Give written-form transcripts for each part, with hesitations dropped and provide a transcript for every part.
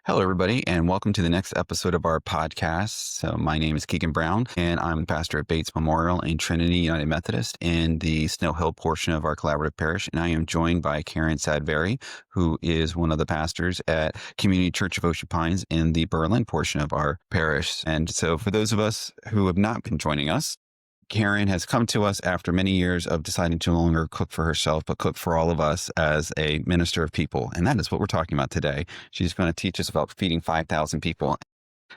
Hello, everybody, and welcome to the next episode of our podcast. So, my name is Keegan Brown, and I'm the pastor at Bates Memorial and Trinity United Methodist in the Snow Hill portion of our collaborative parish. And I am joined by Karen Sadberry, who is one of the pastors at Community Church of Ocean Pines in the Berlin portion of our parish. And so, for those of us who have not been joining us, Karen has come to us after many years of deciding to no longer cook for herself, but cook for all of us as a minister of people. And that is what we're talking about today. She's going to teach us about feeding 5,000 people.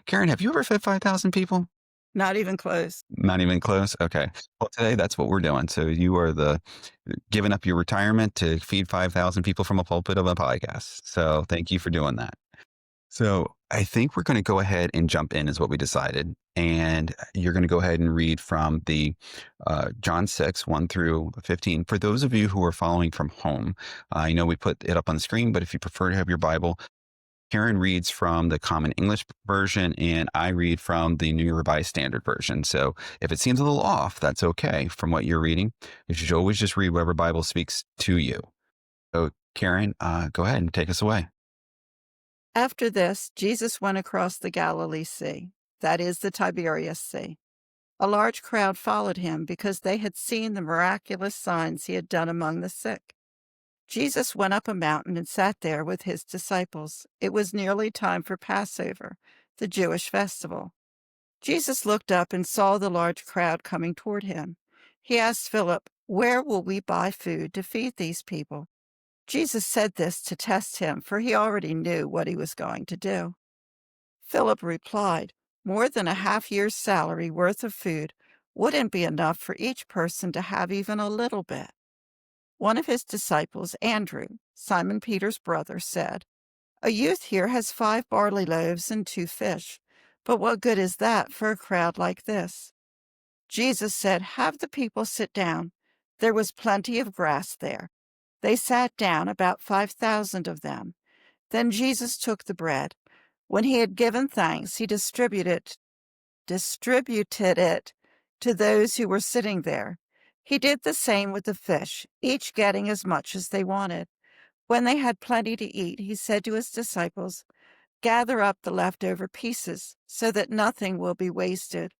Karen, have you ever fed 5,000 people? Not even close. Not even close? Okay. Well, today that's what we're doing. So you are giving up your retirement to feed 5,000 people from a pulpit of a podcast. So thank you for doing that. So I think we're going to go ahead and jump in is what we decided. And you're going to go ahead and read from the John 6, 1 through 15. For those of you who are following from home, I know we put it up on the screen, but if you prefer to have your Bible, Karen reads from the Common English version and I read from the New Revised Standard Version. So if it seems a little off, that's okay from what you're reading. You should always just read whatever Bible speaks to you. So Karen, go ahead and take us away. After this, Jesus went across the Galilee Sea, that is the Tiberias Sea. A large crowd followed him because they had seen the miraculous signs he had done among the sick. Jesus went up a mountain and sat there with his disciples. It was nearly time for Passover, the Jewish festival. Jesus looked up and saw the large crowd coming toward him. He asked Philip, "Where will we buy food to feed these people?" Jesus said this to test him, for he already knew what he was going to do. Philip replied, "More than a half-year's salary worth of food wouldn't be enough for each person to have even a little bit." One of his disciples, Andrew, Simon Peter's brother, said, "A youth here has 5 barley loaves and 2 fish, but what good is that for a crowd like this?" Jesus said, "Have the people sit down." There was plenty of grass there. They sat down, about 5,000 of them. Then Jesus took the bread. When he had given thanks, he distributed it to those who were sitting there. He did the same with the fish, each getting as much as they wanted. When they had plenty to eat, he said to his disciples, "Gather up the leftover pieces so that nothing will be wasted."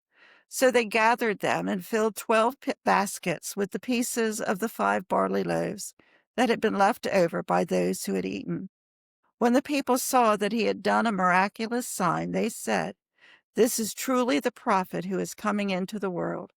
So they gathered them and filled 12 baskets with the pieces of the 5 barley loaves that had been left over by those who had eaten. When the people saw that he had done a miraculous sign, they said, "This is truly the prophet who is coming into the world."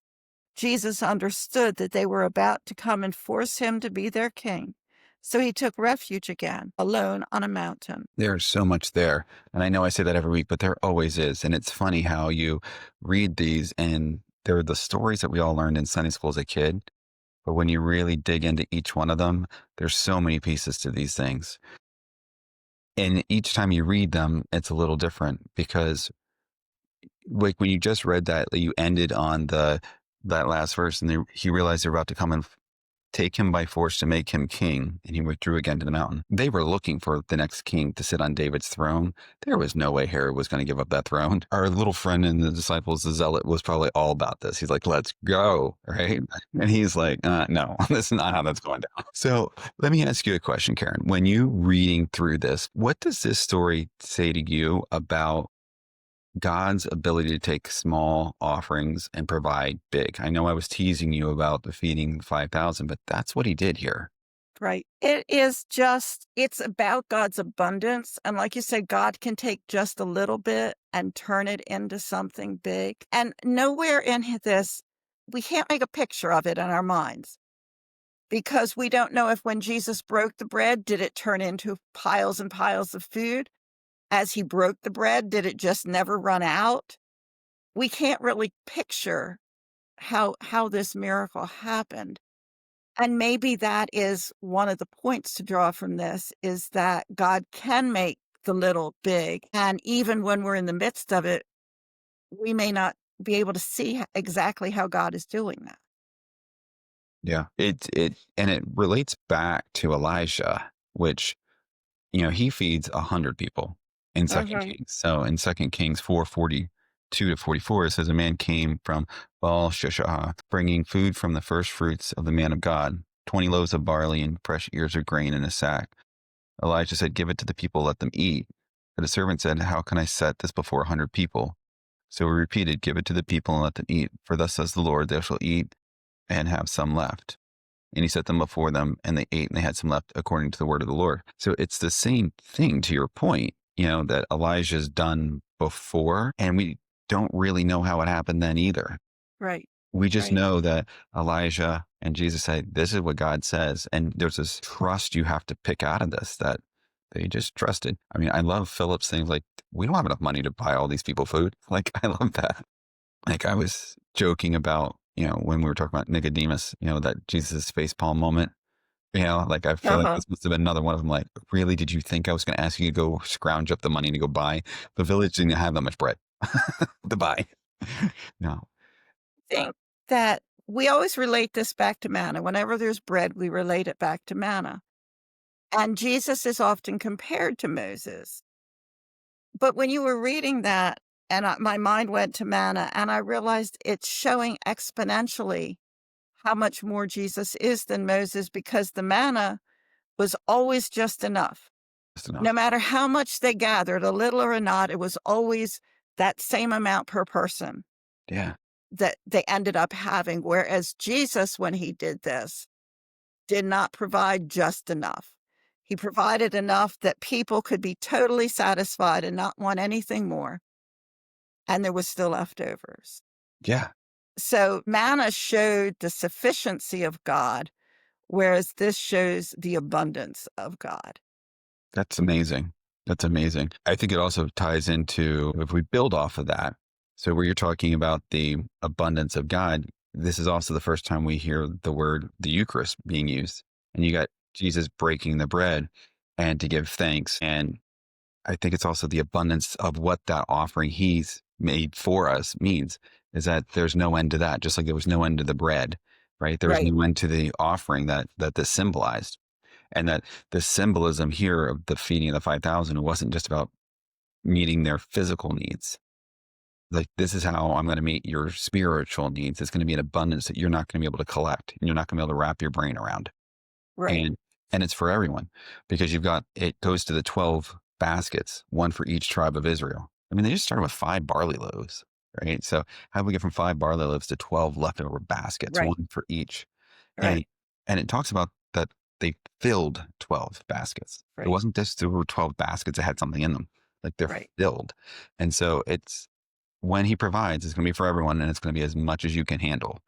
Jesus understood that they were about to come and force him to be their king. So he took refuge again, alone on a mountain. There's so much there. And I know I say that every week, but there always is. And it's funny how you read these and they're the stories that we all learned in Sunday school as a kid. But when you really dig into each one of them, there's so many pieces to these things. And each time you read them, it's a little different because like when you just read that, you ended on that last verse and he realized they're about to come and take him by force to make him king, and he withdrew again to the mountain. They were looking for the next king to sit on David's throne. There was no way Herod was going to give up that throne. Our little friend in the disciples, the zealot, was probably all about this. He's like, "Let's go," right? And he's like, "No, this is not how that's going down." So let me ask you a question, Karen. When you reading through this, what does this story say to you about God's ability to take small offerings and provide big? I know I was teasing you about the feeding 5,000, but that's what he did here. Right. It's about God's abundance. And like you said, God can take just a little bit and turn it into something big. And nowhere in this, we can't make a picture of it in our minds because we don't know if when Jesus broke the bread, did it turn into piles and piles of food? As he broke the bread, did it just never run out? We can't really picture how this miracle happened. And maybe that is one of the points to draw from this, is that God can make the little big. And even when we're in the midst of it, we may not be able to see exactly how God is doing that. Yeah. It relates back to Elijah, which, he feeds 100 people in Second Kings. So in Second Kings 4:40, 2 to 44, it says, a man came from Baal Shishah, bringing food from the first fruits of the man of God, 20 loaves of barley and fresh ears of grain in a sack. Elijah said, give it to the people, let them eat. But the servant said, how can I set this before 100 people? So he repeated, give it to the people and let them eat. For thus says the Lord, they shall eat and have some left. And he set them before them, and they ate, and they had some left according to the word of the Lord. So it's the same thing, to your point, that Elijah's done before, and we don't really know how it happened then either. Right. We just Right. know that Elijah and Jesus say, this is what God says. And there's this trust you have to pick out of this, that they just trusted. I mean, I love Philip's things like, we don't have enough money to buy all these people food. Like, I love that. Like, I was joking about, when we were talking about Nicodemus, that Jesus facepalm moment. Like, I feel like Uh-huh. this must have been another one of them. Like, really, did you think I was going to ask you to go scrounge up the money to go buy? The village didn't have that much bread to buy. No. Think that we always relate this back to manna. Whenever there's bread, we relate it back to manna. And Jesus is often compared to Moses. But when you were reading that, and my mind went to manna, and I realized it's showing exponentially how much more Jesus is than Moses, because the manna was always just enough. Just No enough. matter how much they gathered, a little or not, it was always that same amount per person Yeah. that they ended up having. Whereas Jesus, when he did this, did not provide just enough. He provided enough that people could be totally satisfied and not want anything more. And there was still leftovers. Yeah. So manna showed the sufficiency of God, whereas this shows the abundance of God. That's amazing. That's amazing. I think it also ties into, if we build off of that. So where you're talking about the abundance of God, this is also the first time we hear the word, the Eucharist, being used. And you got Jesus breaking the bread and to give thanks. And I think it's also the abundance of what that offering he's made for us means, is that there's no end to that. Just like there was no end to the bread, right? There was Right. no end to the offering that this symbolized. And that the symbolism here of the feeding of the 5,000 wasn't just about meeting their physical needs. Like, this is how I'm going to meet your spiritual needs. It's going to be an abundance that you're not going to be able to collect, and you're not going to be able to wrap your brain around. Right. And it's for everyone, because it goes to the 12 baskets, one for each tribe of Israel. I mean, they just started with 5 barley loaves, right? So how do we get from 5 barley loaves to 12 leftover baskets, Right. one for each? And Right. and it talks about that they filled 12 baskets. It Right. wasn't just there were 12 baskets that had something in them. Like, they're Right. filled. And so it's, when he provides, it's going to be for everyone, and it's going to be as much as you can handle.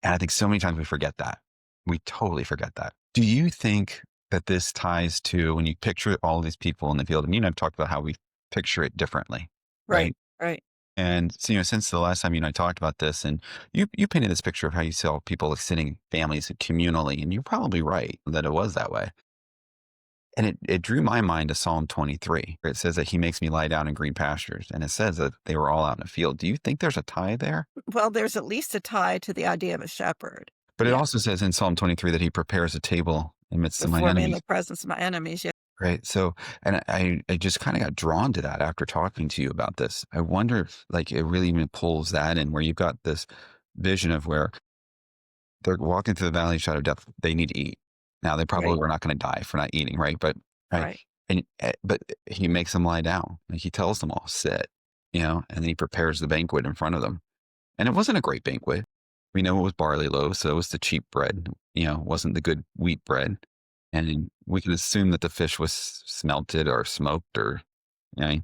And I think so many times we forget that. We totally forget that. Do you think that this ties to when you picture all these people in the field? And you and I've talked about how we picture it differently, Right. right? Right. And so, since the last time you and I talked about this, and you painted this picture of how you saw people like sitting families communally, and you're probably right that it was that way. And it drew my mind to Psalm 23, where it says that he makes me lie down in green pastures. And it says that they were all out in a field. Do you think there's a tie there? Well, there's at least a tie to the idea of a shepherd. But it Yeah. also says in Psalm 23 that he prepares a table in the midst of my Before me in enemies. the presence of my enemies. Yeah. Right. So, and I just kind of got drawn to that after talking to you about this. I wonder if, like, it really even pulls that in, where you've got this vision of where they're walking through the valley of shadow of death. They need to eat. Now, they probably Right. were not going to die for not eating, right? But, right. Right. But he makes them lie down. Like, he tells them all, sit, and then he prepares the banquet in front of them. And it wasn't a great banquet. We know it was barley loaves, so it was the cheap bread, it wasn't the good wheat bread. And we can assume that the fish was smelted or smoked, or, I'm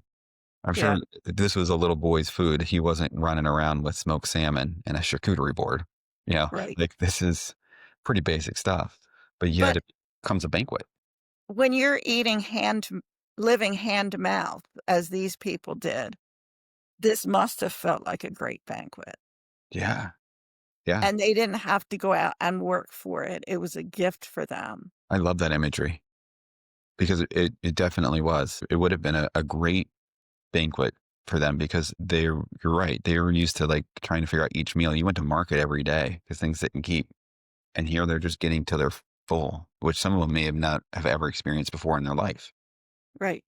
sure Yeah. if this was a little boy's food, he wasn't running around with smoked salmon and a charcuterie board. Right. Like, this is pretty basic stuff, but yet But it becomes a banquet. when you're eating living hand to mouth, as these people did, this must have felt like a great banquet. Yeah. Yeah. And they didn't have to go out and work for it. It was a gift for them. I love that imagery, because it definitely was. It would have been a great banquet for them, because you're right. They were used to, like, trying to figure out each meal. You went to market every day because things didn't keep. And here they're just getting till they're full, which some of them may have not have ever experienced before in their life. Right.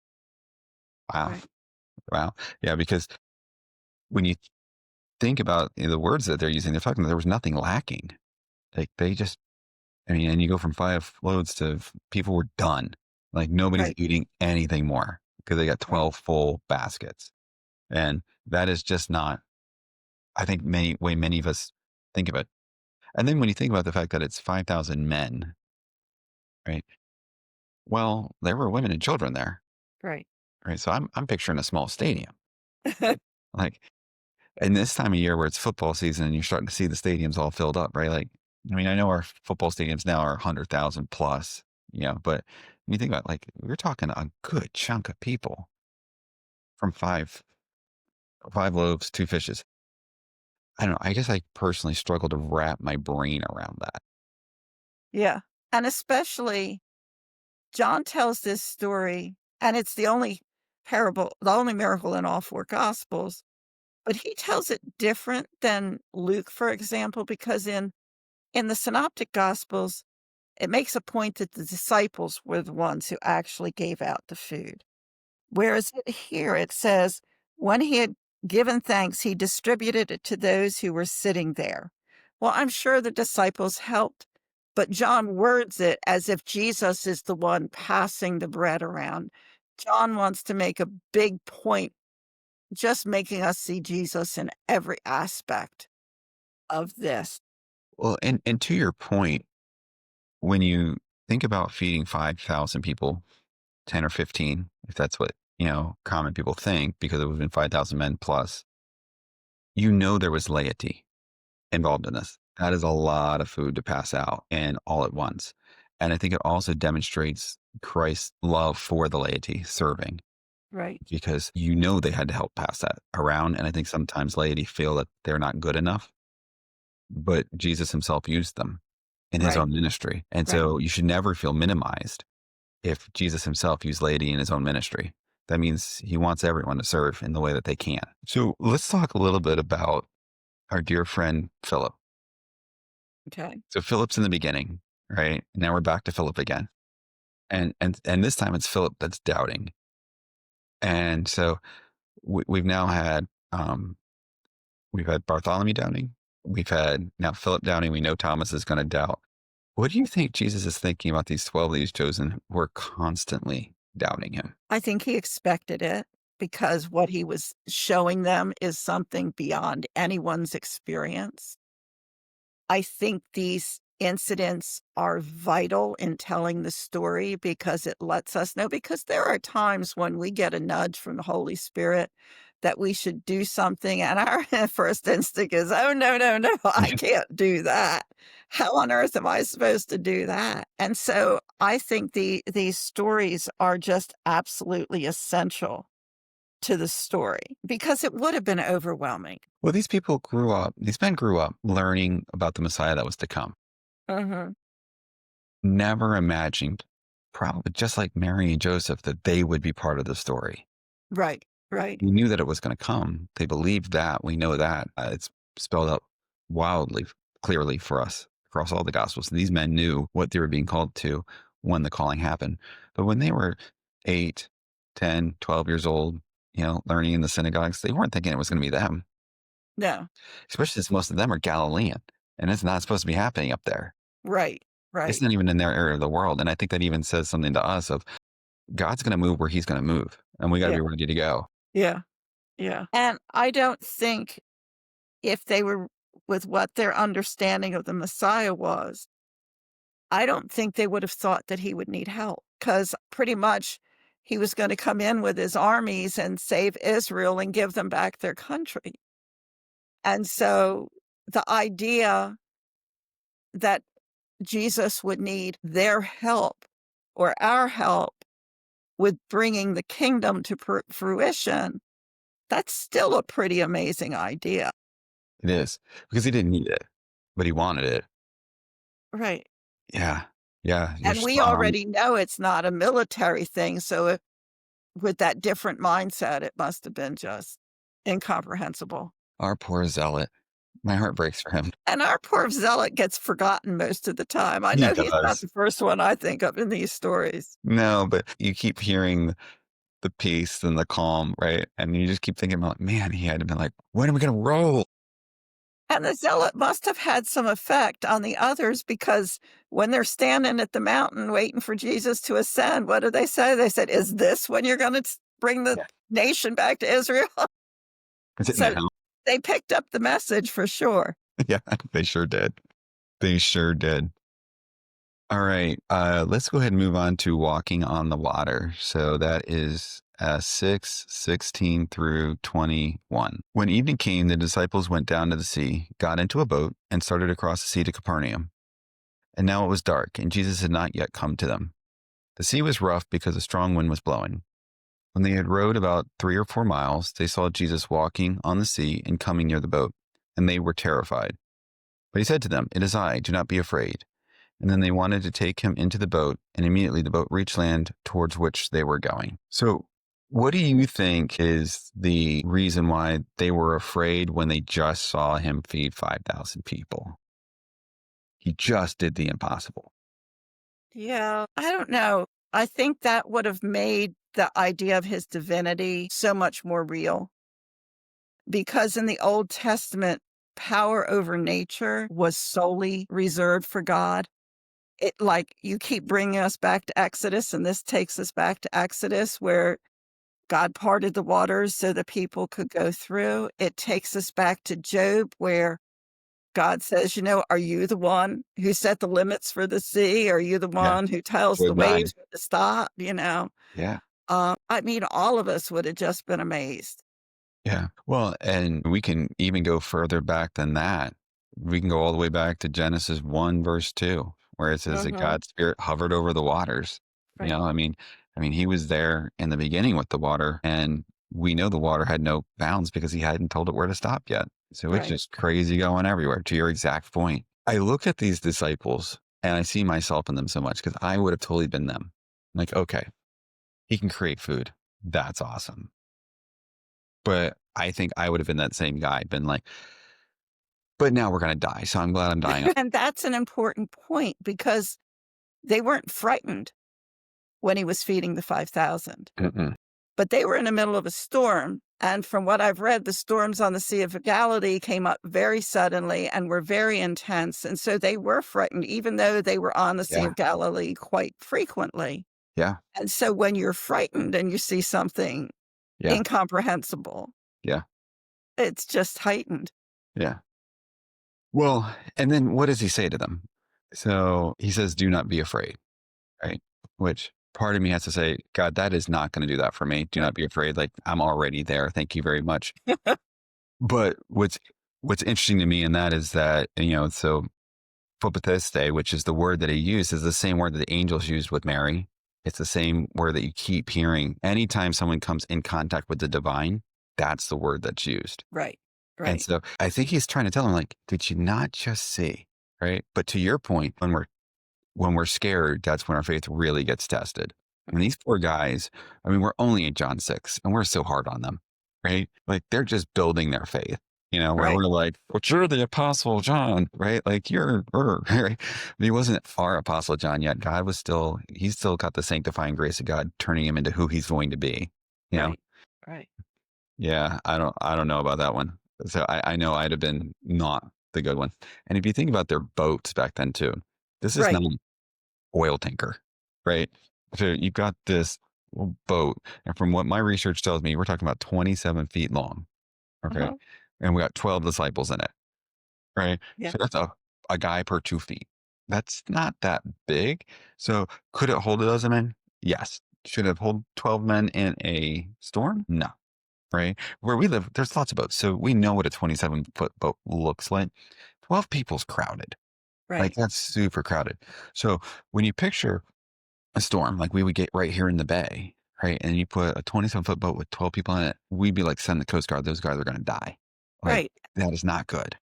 Wow. Right. Wow. Yeah. Because when you think about the words that they're using, they're talking, there was nothing lacking. Like they just, I mean, and you go from 5 loads to people were done. Like nobody's Right, eating anything more because they got right, 12 full baskets. And that is just not, I think, many of us think of it. And then when you think about the fact that it's 5,000 men, right? Well, there were women and children there, right. right? So I'm picturing a small stadium, right? Like, and this time of year where it's football season and you're starting to see the stadiums all filled up, right? Like, I mean, I know our football stadiums now are 100,000 plus, but when you think about like, we're talking a good chunk of people from five loaves, two fishes. I don't know. I guess I personally struggle to wrap my brain around that. Yeah, and especially John tells this story, and it's the only miracle in all 4 Gospels, but he tells it different than Luke, for example, because in the Synoptic Gospels, it makes a point that the disciples were the ones who actually gave out the food. Whereas here it says, when he had given thanks, he distributed it to those who were sitting there. Well, I'm sure the disciples helped, but John words it as if Jesus is the one passing the bread around. John wants to make a big point, just making us see Jesus in every aspect of this. Well, and to your point, when you think about feeding 5,000 people, 10 or 15, if that's what, common people think, because it would have been 5,000 men plus, there was laity involved in this. That is a lot of food to pass out and all at once. And I think it also demonstrates Christ's love for the laity serving Right, because they had to help pass that around. And I think sometimes laity feel that they're not good enough, but Jesus himself used them in his right, own ministry. And right. so you should never feel minimized if Jesus himself used laity in his own ministry. That means he wants everyone to serve in the way that they can. So let's talk a little bit about our dear friend Philip. Okay. So Philip's in the beginning, right? Now we're back to Philip again. And this time it's Philip that's doubting. And so we've now had we've had Bartholomew doubting. We've had now Philip doubting. We know Thomas is going to doubt. What do you think Jesus is thinking about these 12 that he's chosen who are constantly doubting him? I think he expected it because what he was showing them is something beyond anyone's experience. I think these incidents are vital in telling the story because it lets us know, because there are times when we get a nudge from the Holy Spirit that we should do something, and our first instinct is, "Oh, no, no, no, I can't do that. How on earth am I supposed to do that?" And so I think these stories are just absolutely essential to the story because it would have been overwhelming. Well, these men grew up learning about the Messiah that was to come. Mhm. Never imagined, probably just like Mary and Joseph, that they would be part of the story. Right, right, We knew that it was going to come. They believed that. We know that. It's spelled out wildly clearly for us across all the Gospels. These men knew what they were being called to when the calling happened. But when they were 8, 10, 12 years old, learning in the synagogues, they weren't thinking it was going to be them, no, especially since most of them are Galilean and it's not supposed to be happening up there. right, It's right. not even in their area of the world. And I think that even says something to us of God's going to move where he's going to move. And we got to Yeah, be ready to go. yeah, yeah. And I don't think if they were with what their understanding of the Messiah was, I don't think they would have thought that he would need help because pretty much he was gonna come in with his armies and save Israel and give them back their country. And so the idea that Jesus would need their help or our help with bringing the kingdom to fruition, that's still a pretty amazing idea. It is because he didn't need it, but he wanted it. Right. Yeah. Yeah. You're And we spot on. already know it's not a military thing, so with that different mindset, it must have been just incomprehensible. Our poor zealot. My heart breaks for him. And our poor zealot gets forgotten most of the time. I He know he's not does. the first one I think of in these stories. No, but you keep hearing the peace and the calm, right? And you just keep thinking about, man, he had to been like, when are we going to roll? And the zealot must have had some effect on the others because when they're standing at the mountain waiting for Jesus to ascend, what do they say? They said, "Is this when you're going to bring the Yeah. nation back to Israel?" Is it So now? they picked up the message for sure. Yeah, they sure did. They sure did. All right. Let's go ahead and move on to walking on the water. So that is 6:16 through 21. When evening came, the disciples went down to the sea, got into a boat, and started across the sea to Capernaum. And now it was dark, and Jesus had not yet come to them. The sea was rough because a strong wind was blowing. When they had rowed about 3 or 4 miles, they saw Jesus walking on the sea and coming near the boat, and they were terrified. But he said to them, "It is I, do not be afraid." And then they wanted to take him into the boat, and immediately the boat reached land towards which they were going. So, what do you think is the reason why they were afraid when they just saw him feed 5,000 people? He just did the impossible. Yeah, I don't know. I think that would have made the idea of his divinity so much more real because in the Old Testament, power over nature was solely reserved for God. It like you keep bringing us back to Exodus, and this takes us back to Exodus where God parted the waters so the people could go through. It takes us back to Job where God says, "Are you the one who set the limits for the sea? Are you the Yeah. one who tells the Job 9. waves when to stop?" Yeah. I mean, all of us would have just been amazed. Yeah. Well, and we can even go further back than that. We can go all the way back to Genesis 1, verse 2, where it says that Mhm. God's spirit hovered over the waters. Right, He was there in the beginning with the water, and we know the water had no bounds because he hadn't told it where to stop yet. So it's right. just crazy going everywhere, to your exact point. I look at these disciples and I see myself in them so much because I would have totally been them. Like, okay, he can create food. That's awesome. But I think I would have been that same guy, been like, but now we're gonna die, so I'm glad I'm dying. And that's an important point because they weren't frightened when he was feeding the 5,000, Mm-mm. but they were in the middle of a storm. And from what I've read, the storms on the Sea of Galilee came up very suddenly and were very intense. And so they were frightened, even though they were on the Sea Yeah, of Galilee quite frequently. yeah, And so when you're frightened and you see something yeah, incomprehensible, yeah, it's just heightened. yeah. Well, and then what does he say to them? So he says, "Do not be afraid," right? Which part of me has to say, God, that is not going to do that for me. Do Right. not be afraid. Like I'm already there. Thank you very much. But what's interesting to me in that is that so phobetheste, which is the word that he used, is the same word that the angels used with Mary. It's the same word that you keep hearing anytime someone comes in contact with the divine. That's the word that's used. Right. And Right. so I think he's trying to tell them, like, did you not just see? Right. But to your point, when we're scared, that's when our faith really gets tested. And these poor guys, I mean, we're only in John 6 and we're so hard on them, right? Like they're just building their faith, where Right. we're like, but you're the apostle John, right? Like right? But he wasn't our apostle John yet. He's still got the sanctifying grace of God turning him into who he's going to be, you know? Right. Right. Yeah, I don't know about that one. So I know I'd have been not the good one. And if you think about their boats back then too, this is not Right. an oil tanker, right? So you've got this little boat, and from what my research tells me, we're talking about 27 feet long. Okay. Uh-huh. And we got 12 disciples in it, right? Yeah. So that's a guy per 2 feet. That's not that big. So could it hold a dozen men? Yes. Should it hold 12 men in a storm? No. Right? Where we live, there's lots of boats. So we know what a 27-foot boat looks like. 12 people's crowded. Like Right. that's super crowded. So when you picture a storm, like we would get right here in the bay, right? And you put a 27-foot boat with 12 people in it, we'd be like, send the Coast Guard. Those guys are going to die. Like Right. that is not good.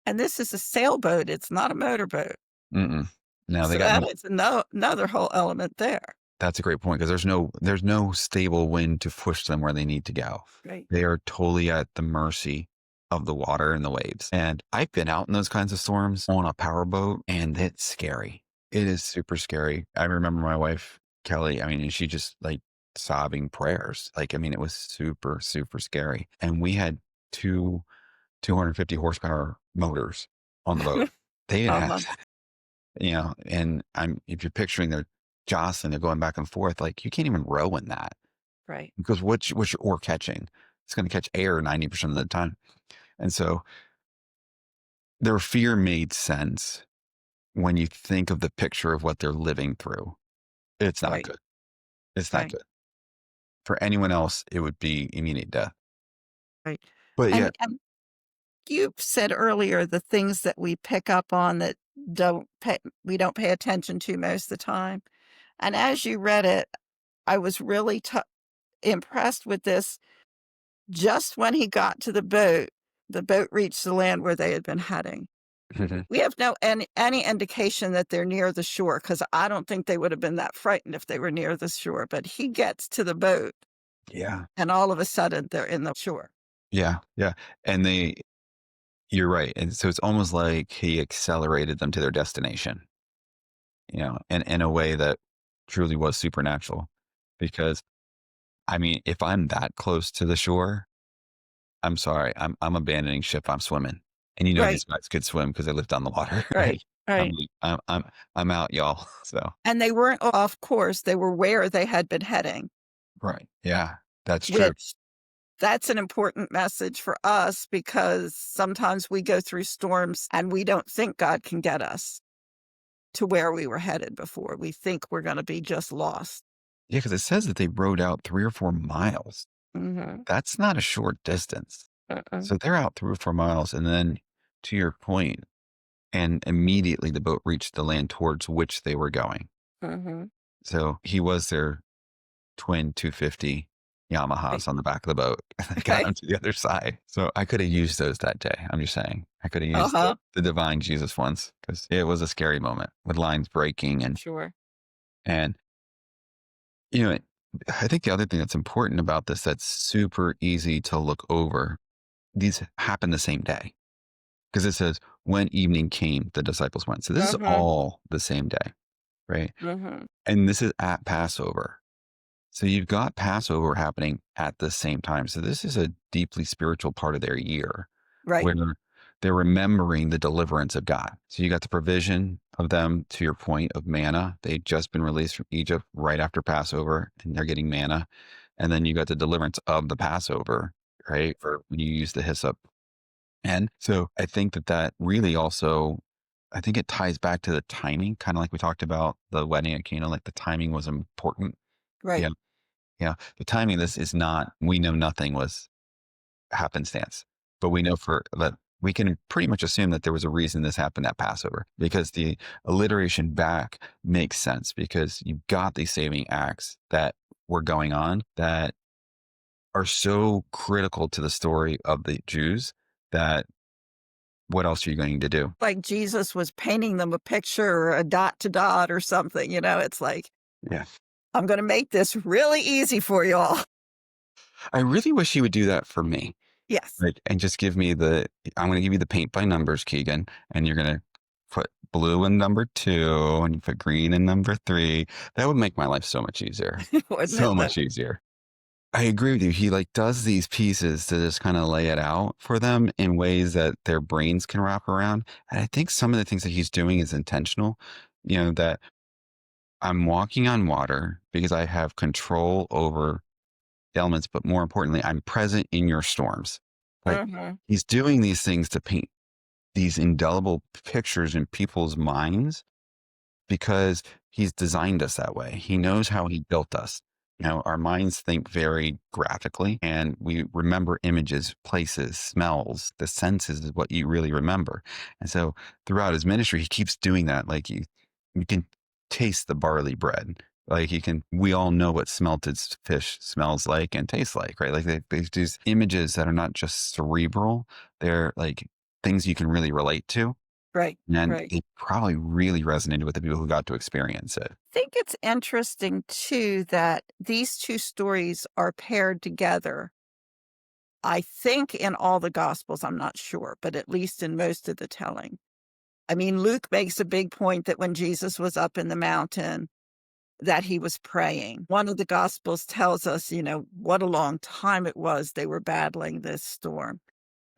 And this is a sailboat, it's not a motorboat. Mm-mm. No, they So got that no. is another whole element there. That's a great point because there's no stable wind to push them where they need to go. Right. They are totally at the mercy of the water and the waves. And I've been out in those kinds of storms on a powerboat, and it's scary. It is super scary. I remember my wife Kelly. I mean, and she just like sobbing prayers. Like, I mean, it was super, super scary. And we had two 250 horsepower motors on the boat. They didn't have, Uh-huh. and if you're picturing they're jostling, they're going back and forth, like you can't even row in that Right. because what's your oar catching? It's going to catch air 90% of the time. And so their fear made sense when you think of the picture of what they're living through. It's not Right. good. It's not Right. good. For anyone else, it would be immediate death. Right. But And yet, you said earlier the things that we pick up on that we don't pay attention to most of the time. And as you read it, I was really impressed with this. Just when he got to the boat reached the land where they had been heading. We have no any indication that they're near the shore because I don't think they would have been that frightened if they were near the shore. But he gets to the boat, yeah, and all of a sudden they're in the shore. yeah, yeah. And you're right. And so it's almost like he accelerated them to their destination, and in a way that truly was supernatural. Because I mean, if I'm that close to the shore, I'm sorry, I'm abandoning ship. I'm swimming, and Right. these guys could swim because they lived on the water, Right. right? I'm Right. like, I'm out, y'all. So And they weren't off course. They were where they had been heading, right, yeah, that's true. which that's an important message for us because sometimes we go through storms and we don't think God can get us to where we were headed before. We think we're going to be just lost. Yeah, because it says that they rode out 3 or 4 miles. Mhm. That's not a short distance. Uh-uh. So they're out 3 or 4 miles, and then to your point, and immediately the boat reached the land towards which they were going. Mhm. So he was their twin 250 Right. Yamahas on the back of the boat that got Right. onto the other side. So I could have used those that day. I'm just saying. I could have used the, Uh-huh. the divine Jesus ones because it was a scary moment with lines breaking Sure. and you know I think the other thing that's important about this that's super easy to look over, these happen the same day because it says when evening came, the disciples went. So this is Mhm. all the same day, right? Mhm. And this is at Passover. So you've got Passover happening at the same time. So this is a deeply spiritual part of their year Right. where they're remembering the deliverance of God. So you got the provision of them, to your point, of manna. They'd just been released from Egypt right after Passover and they're getting manna. And then you got the deliverance of the Passover, right? For when you use the hyssop. And so I think that really also, I think it ties back to the timing, kind of like we talked about the wedding at Cana, like the timing was important. Right. Yeah. Yeah. The timing of this is not, we know nothing was happenstance, but we know for that we can pretty much assume that there was a reason this happened at Passover because the alliteration back makes sense because you've got these saving acts that were going on that are so critical to the story of the Jews that what else are you going to do? Like Jesus was painting them a picture or a dot to dot or something, it's like, Yeah. I'm going to make this really easy for you all. I really wish he would do that for me. Yes. Like, and just give me I'm going to give you the paint by numbers, Keegan, and you're going to put blue in number 2 and you put green in number 3. That would make my life so much easier. Wouldn't it So though? much easier. I agree with you. He like does these pieces to just kind of lay it out for them in ways that their brains can wrap around. And I think some of the things that he's doing is intentional, that I'm walking on water because I have control over elements, but more importantly, I'm present in your storms. Like Mhm. he's doing these things to paint these indelible pictures in people's minds because he's designed us that way. He knows how he built us. Our minds think very graphically and we remember images, places, smells, the senses is what you really remember. And so throughout his ministry, he keeps doing that. Like you can taste the barley bread. Like we all know what smelted fish smells like and tastes like, right? Like they these images that are not just cerebral, they're like things you can really relate to. Right. And Right. it probably really resonated with the people who got to experience it. Think it's interesting too that these two stories are paired together. I think in all the gospels, I'm not sure, but at least in most of the telling. I mean, Luke makes a big point that when Jesus was up in the mountain, that he was praying. One of the Gospels tells us, what a long time it was they were battling this storm.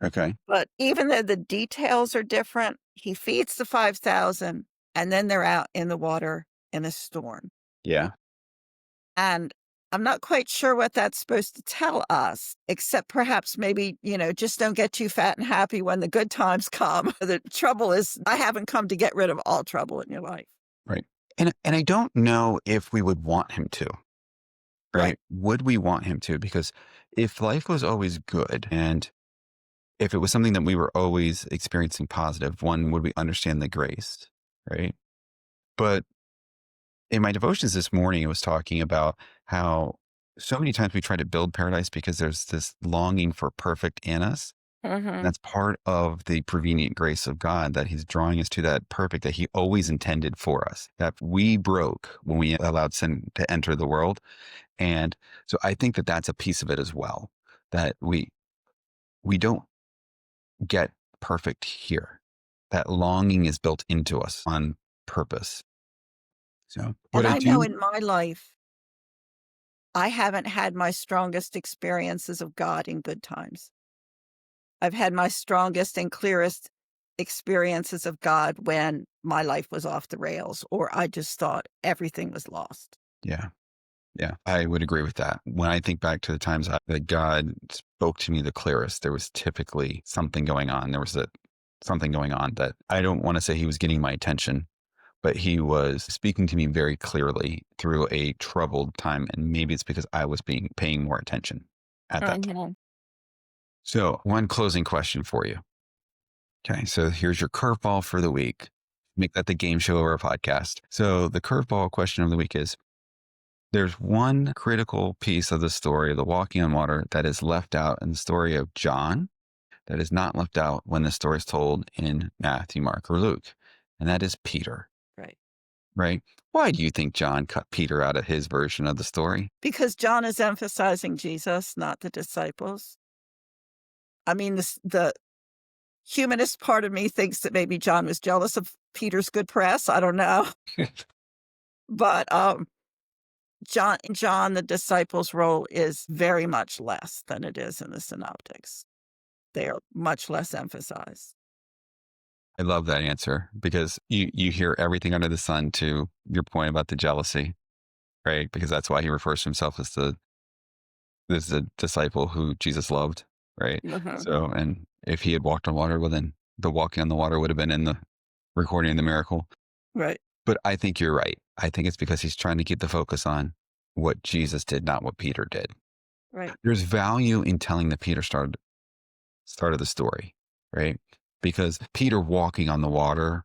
Okay. But even though the details are different, he feeds the 5,000 and then they're out in the water in a storm. Yeah. And I'm not quite sure what that's supposed to tell us, except perhaps maybe, just don't get too fat and happy when the good times come. The trouble is, I haven't come to get rid of all trouble in your life. Right. And I don't know if we would want him to, Right. right? Would we want him to? Because if life was always good and if it was something that we were always experiencing positive, one, would we understand the grace, right? But in my devotions this morning, it was talking about how so many times we try to build paradise because there's this longing for perfect in us. And Mhm. that's part of the prevenient grace of God, that he's drawing us to that perfect that he always intended for us, that we broke when we allowed sin to enter the world. And so I think that that's a piece of it as well, that we don't get perfect here. That longing is built into us on purpose. So, but And I I know do, in my life, I haven't had my strongest experiences of God in good times. I've had my strongest and clearest experiences of God when my life was off the rails or I just thought everything was lost. yeah, yeah, I would agree with that. When I think back to the times that God spoke to me the clearest, there was typically something going on. There was something going on that I don't want to say he was getting my attention, but he was speaking to me very clearly through a troubled time. And maybe it's because I was paying more attention at that time. Mhm. So, one closing question for you. Okay. So, here's your curveball for the week. Make that the game show or a podcast. So, the curveball question of the week is, there's one critical piece of the story, the walking on water, that is left out in the story of John, that is not left out when the story is told in Matthew, Mark, or Luke. And that is Peter, Right. right? Why do you think John cut Peter out of his version of the story? Because John is emphasizing Jesus, not the disciples. I mean, the humanist part of me thinks that maybe John was jealous of Peter's good press. I don't know. But John, the disciples' role is very much less than it is in the synoptics. They are much less emphasized. I love that answer because you hear everything under the sun to your point about the jealousy, right? Because that's why he refers to himself as the disciple who Jesus loved, right? Mhm. So, and if he had walked on water, well, then the walking on the water would have been in the recording of the miracle. Right, But I think you're right. I think it's because he's trying to keep the focus on what Jesus did, not what Peter did. right, There's value in telling the Peter start of the story, right? Because Peter walking on the water,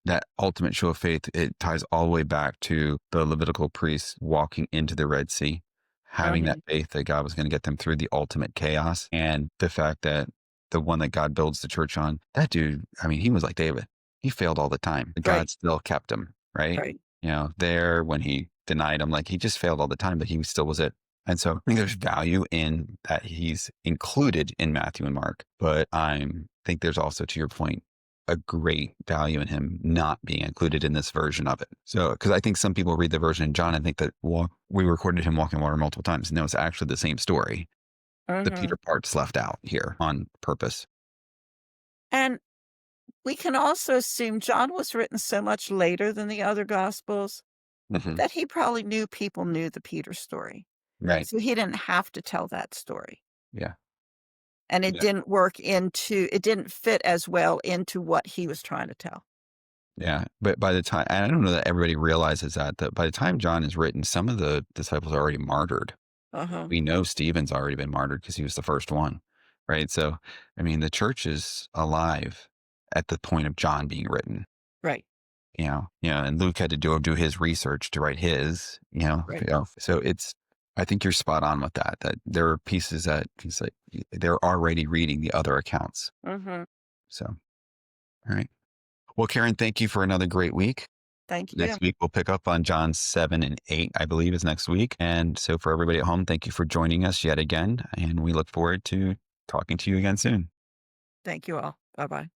that ultimate show of faith, it ties all the way back to the Levitical priests walking into the Red Sea, having that mhm, faith that God was going to get them through the ultimate chaos. And the fact that the one that God builds the church on, that dude, I mean, he was like David. He failed all the time. But right, God still kept him, right? right. There when he denied him, like he just failed all the time, but he still was it. And so I think there's value in that he's included in Matthew and Mark, but I think there's also, to your point, a great value in him not being included in this version of it. So, because I think some people read the version in John and think that we recorded him walking water multiple times. No, it's actually the same story. The Mhm. Peter part's left out here on purpose. And we can also assume John was written so much later than the other Gospels Hmm. that he probably knew people knew the Peter story. Right. So he didn't have to tell that story. Yeah. And Yeah. it didn't fit as well into what he was trying to tell. Yeah. But by the time, and I don't know that everybody realizes that by the time John is written, some of the disciples are already martyred. Uh-huh. We know Stephen's already been martyred because he was the first one. Right. So, I mean, the church is alive at the point of John being written. Right, And Luke had to do his research to write his, right. so I think you're spot on with that there are pieces that he's like, they're already reading the other accounts. Mhm. So, all right. Well, Karen, thank you for another great week. Thank you. Next week, we'll pick up on John 7 and 8, I believe is next week. And so for everybody at home, thank you for joining us yet again. And we look forward to talking to you again soon. Thank you all. Bye-bye.